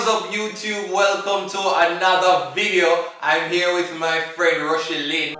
up YouTube? Welcome to another video. I'm here with my friend Rochielin.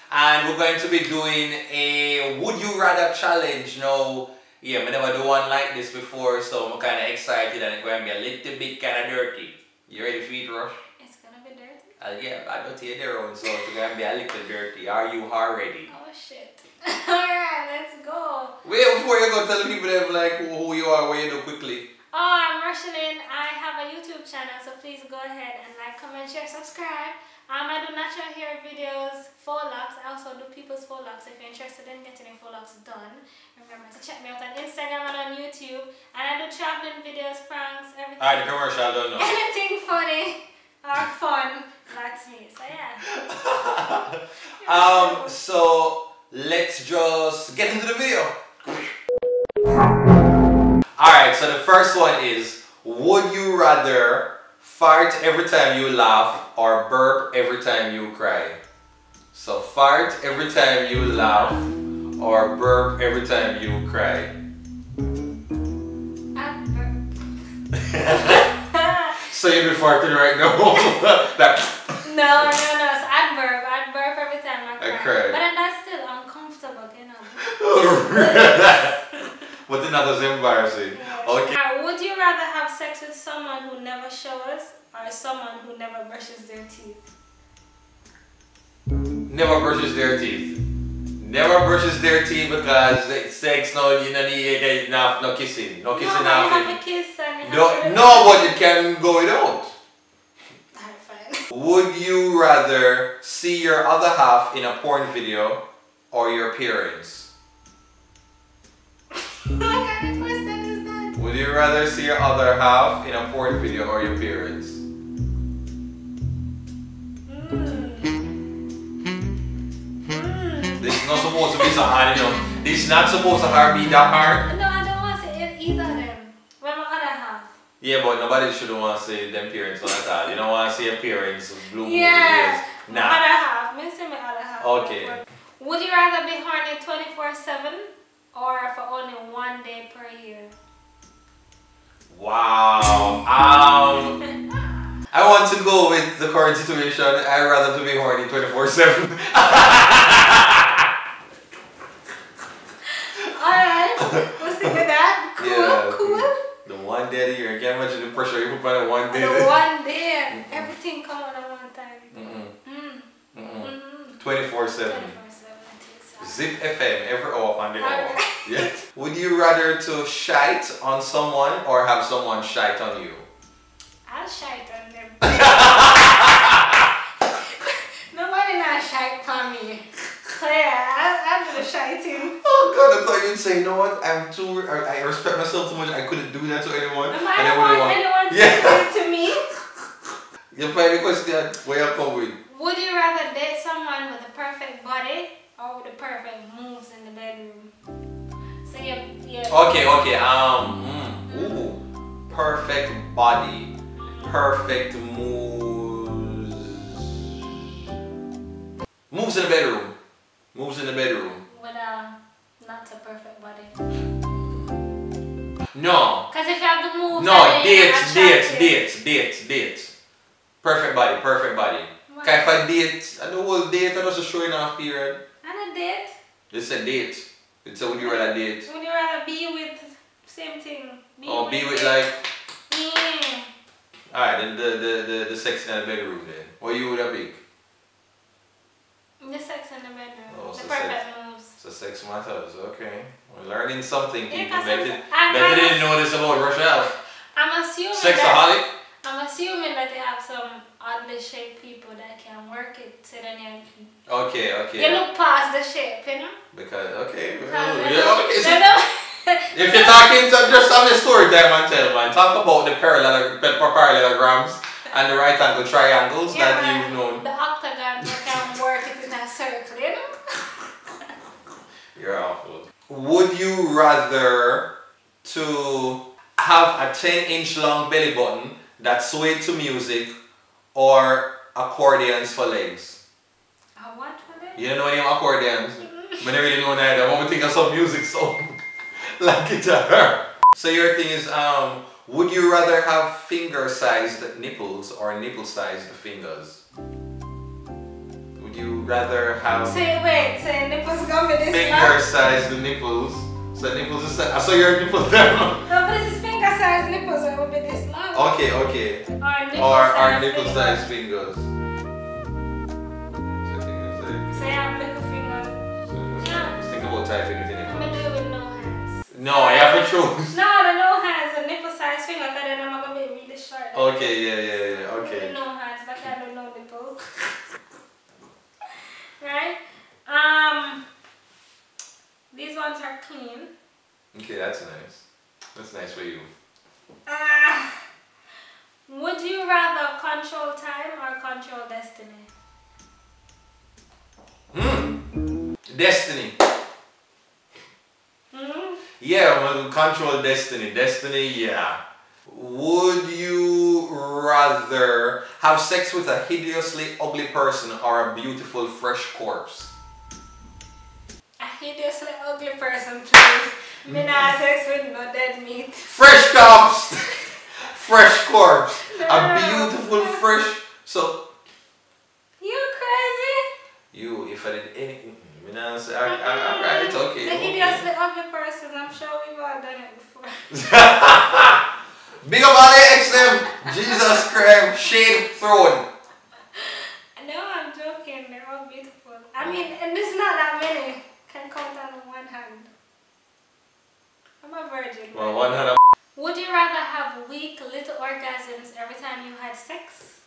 And we're going to be doing a Would You Rather challenge. Now, yeah, I never do one like this before, so I'm kind of excited and it's going to be a little bit kind of dirty. You ready for it, Rosh? It's going to be dirty? Yeah, I don't hear their own, so it's going to be a little dirty. Are you ready? Oh shit. Alright, let's go. Wait, before you go, tell the people them like who you are, what you do quickly. Oh, I'm Rochielin. I have a YouTube channel, so please go ahead and like, comment, share, subscribe. I do natural hair videos, faux locks. I also do people's faux locks. If you're interested in getting your faux locks done, remember to check me out on Instagram and on YouTube. And I do traveling videos, pranks, everything. Alright, the commercial, I don't know. Anything funny or fun, that's me. So yeah. So let's just get into the video. Alright, so the first one is, would you rather fart every time you laugh or burp every time you cry? So fart every time you laugh or burp every time you cry. I'd burp. So you'll be farting right now? No. So I'd burp every time I cry. But then that's still uncomfortable, you know. But then that was embarrassing. Yeah. Okay. Would you rather have sex with someone who never showers or someone who never brushes their teeth? Never brushes their teeth. Never brushes their teeth because sex now you don't need enough, no kissing. No kissing no, after. You have a kiss and you No, but it can go without. Alright, fine. Would you rather see your other half in a porn video or your parents? What kind of question is that? Would you rather see your other half in a porn video or your parents? This is not supposed to be so hard, you know. This is not supposed to be that hard. No, I don't want to say either of them. Well, my other half. Yeah, but nobody should want to see them parents all the time. You don't want to see your parents blue yeah, videos. my other half. Me say my other half. Okay. Would you rather be horny 24/7 or for only 1 day per year? Wow. I want to go with the current situation. I'd rather to be horny 24/7. Alright, we'll stick with that. Cool, Yeah, cool. The 1 day of the year. I can't imagine the pressure you put on it 1 day. The 1 day. Everything come on at one time. 24/7. 24/7. Zip FM every hour on the hour. Yeah. Would you rather to shite on someone or have someone shite on you? I'll shite on them. Nobody not shite on me. So yeah, I'll do the shiting. Oh God, I thought you'd say, you know what, I respect myself too much, I couldn't do that to anyone. I don't want anyone to do it to me. You find the question, where you come with? Would you rather date someone with a perfect body or with the perfect moves in the bedroom? So yeah. Okay. Ooh, perfect body, perfect moves. Moves in the bedroom. Moves in the bedroom. With not a perfect body. No. Because if you have the moves, No, dates. Perfect body. What? Okay, if I date, I don't want date, I just showing off period. And a date? It's a date. It's a would you rather date. Would you rather be with same thing? Be with like. Yeah. Alright, then the sex in the bedroom then. What you would have pick? The sex in the bedroom. Oh, the so perfect moves. So sex matters, okay. We're learning something, people. Yeah, Better didn't know this about Rochelle. I'm assuming Sexaholic? I'm assuming that they have some oddly shaped people that can work it so then you Okay. you look past the shape, you know? Because, okay. Because Okay. So if you're talking to just have a story time and tell, man. Talk about the parallelograms and the right angle triangles that you've known. The octagon can work it in a circle, you know? You're awful. Would you rather to have a 10-inch long belly button that swayed to music or accordions for legs? A what for legs? You don't know any accordions? I don't really know neither. I want to think of some music song like guitar. So your thing is, would you rather have finger-sized nipples or nipple-sized fingers? Would you rather have say nipples gonna be this long? finger-sized nipples? So nipples is so your nipples there. No, but this is finger-sized nipples, so it will be this long. Okay, okay. Or nipple-sized fingers. So you have little fingers. Just think about typing with your I'm nipples. gonna do it with no hands. No, I have to choose. No, the no hands, a nipple-sized finger, because then I'm gonna be really short. Okay, yeah, okay. With no hands, but I don't know nipples. Right? These ones are clean. Okay, that's nice. That's nice for you. Would you rather control time or control destiny? Destiny. Yeah, I'm gonna control destiny. Destiny, yeah. Would you rather have sex with a hideously ugly person or a beautiful fresh corpse? A hideously ugly person, please. Me not have sex with no dead meat. Fresh corpse! Fresh corpse. No. A beautiful fresh. So. You crazy? You, if I did anything. Alright, okay. The hideously ugly person, I'm sure we've all done it before. Big up all the XM. Jesus Christ. Shade throne. No, I'm joking. They're all beautiful. I mean, and there's not that many. Can count on one hand. I'm a virgin. Well, one hand. Would you rather have weak little orgasms every time you had sex,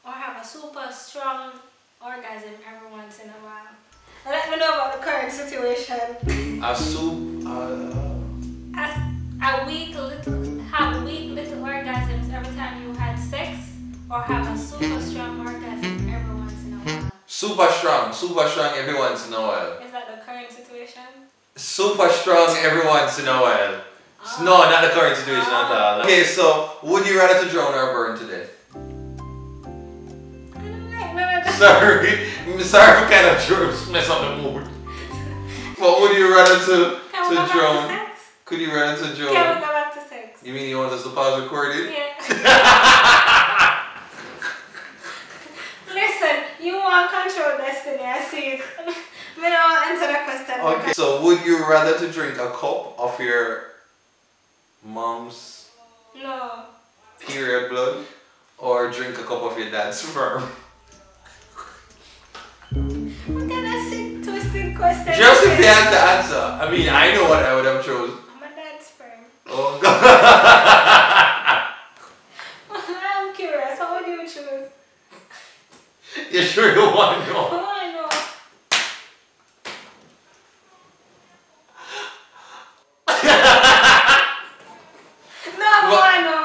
or have a super strong orgasm every once in a while? Let me know about the current situation. Have weak little orgasms every time you had sex, or have a super strong orgasm every once in a while? Super strong every once in a while. Is that the current situation? Super strong every once in a while. No, not the current situation at all. Okay, so would you rather to drown or burn to death? I don't like none of that. Sorry, I'm sorry for kind of mess up the mood. What would you rather to drown? Back to sex? Could you rather to drown? Can we go back to sex? You mean you want us to pause recording? Yeah. Listen, you want control destiny, I see it. We don't answer that question. Okay, so would you rather to drink a cup of your mom's No. period blood or drink a cup of your dad's sperm? What kind of sick, twisted question? Just if you had to answer. I mean, I know what I would have chosen. My dad's sperm. Oh God. I'm curious, what would you choose? You sure you want to know? Oh, I know. No, I know.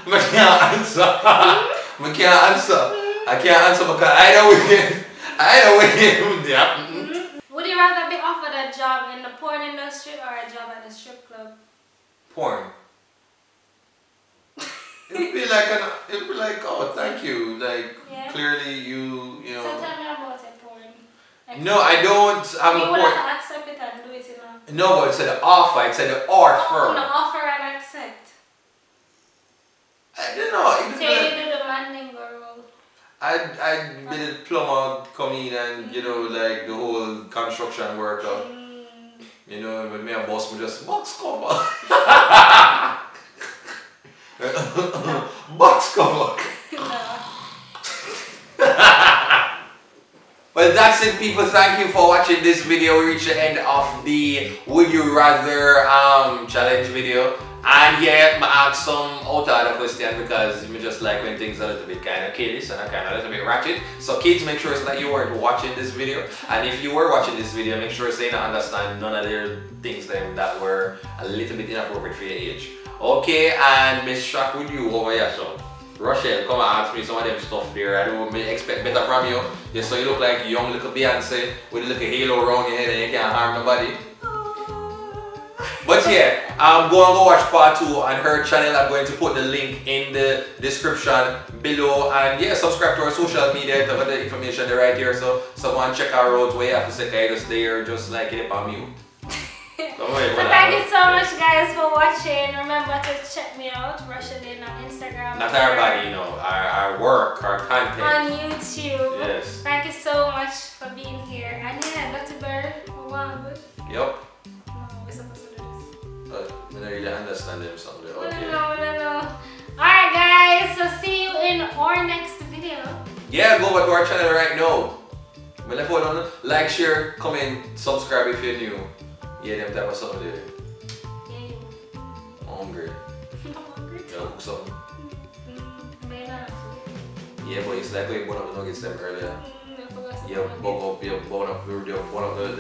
I can't answer. I can't answer. I can't answer because either way, yeah. Would you rather be offered a job in the porn industry or a job at the strip club? Porn. It'd be like, oh, thank you. Like, Yeah. clearly you know. So tell me about it, porn. No, I don't have a You would porn. have to accept it and do it, you know. No, it said offer. It said offer. No, offer and accept. I don't know. So you do the mandingo role. I'd be the plumber come in and, you know, like the whole construction worker. You know, when me and boss would just box cover. Box cover. No. Well, that's it, people. Thank you for watching this video. We reached the end of the Would You Rather challenge video. And yeah, I asked some out of the question because you just like when things are a little bit kind of kiddish and kind of a little bit ratchet. So kids, make sure that you weren't watching this video. And if you were watching this video, make sure you understand none of the things that were a little bit inappropriate for your age. Okay, and Miss Shock with you over here, so. Rochelle, come and ask me some of them stuff there. I don't expect better from you. Yeah, so you look like young little Beyonce with a little halo around your head and you can't harm nobody. But yeah, go and go watch part 2 on her channel. I'm going to put the link in the description below. And yeah, subscribe to our social media to have the information right here. So go and check our roads where you have to say just there, just like it on mute. So thank you so much guys for watching. Remember to check me out, Rochielin on Instagram. Not everybody, you know, our work, our content. On YouTube. Yes. Thank you so much for being here. And yeah, Dirty Bird. Yep. No, we're supposed to do this. But I don't really understand them something. Okay. No. Alright guys, so see you in our next video. Yeah, go back to our channel right now. Like, share, comment, subscribe if you're new. Yeah, them type of something there. Yeah. I'm hungry. I'm hungry. Yeah, cook something. Yeah, but it's like when you bought up the nuggets them earlier. I forgot something. Yeah, bug up, yeah, one of the